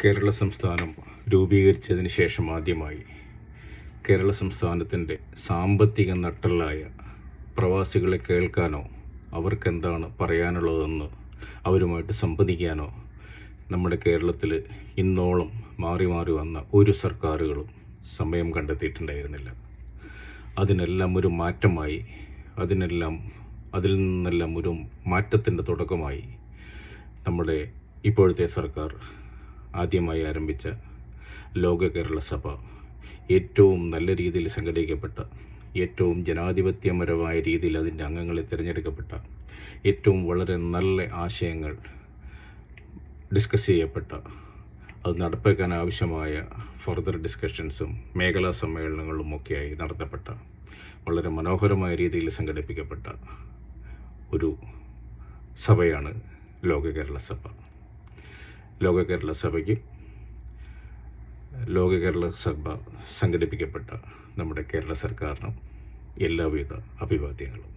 കേരള സംസ്ഥാനം രൂപീകരിച്ചതിന് ശേഷം ആദ്യമായി കേരള സംസ്ഥാനത്തിൻ്റെ സാമ്പത്തിക നട്ടെല്ലായ പ്രവാസികളെ കേൾക്കാനോ അവർക്കെന്താണ് പറയാനുള്ളതെന്ന് അവരുമായിട്ട് സംവദിക്കാനോ നമ്മുടെ കേരളത്തിൽ ഇന്നോളം മാറി മാറി വന്ന ഒരു സർക്കാരുകളും സമയം കണ്ടെത്തിയിട്ടുണ്ടായിരുന്നില്ല. അതിനെല്ലാം ഒരു മാറ്റമായി, അതിൽ നിന്നെല്ലാം ഒരു മാറ്റത്തിൻ്റെ തുടക്കമായി നമ്മുടെ ഇപ്പോഴത്തെ സർക്കാർ ആദ്യമായി ആരംഭിച്ച ലോക കേരള സഭ ഏറ്റവും നല്ല രീതിയിൽ സംഘടിപ്പിക്കപ്പെട്ട, ഏറ്റവും ജനാധിപത്യപരമായ രീതിയിൽ അതിൻ്റെ അംഗങ്ങളെ തിരഞ്ഞെടുക്കപ്പെട്ട, ഏറ്റവും വളരെ നല്ല ആശയങ്ങൾ ഡിസ്കസ് ചെയ്യപ്പെട്ട, അത് നടപ്പാക്കാൻ ആവശ്യമായ ഫർദർ ഡിസ്കഷൻസും മേഖലാ സമ്മേളനങ്ങളും ഒക്കെയായി നടത്തപ്പെട്ട, വളരെ മനോഹരമായ രീതിയിൽ സംഘടിപ്പിക്കപ്പെട്ട ഒരു സഭയാണ് ലോക കേരള സഭ. ലോക കേരള സഭയ്ക്ക് ലോക കേരള സഭ സംഘടിപ്പിക്കപ്പെട്ട നമ്മുടെ കേരള സർക്കാരിനും എല്ലാവിധ അഭിവാദ്യങ്ങളും.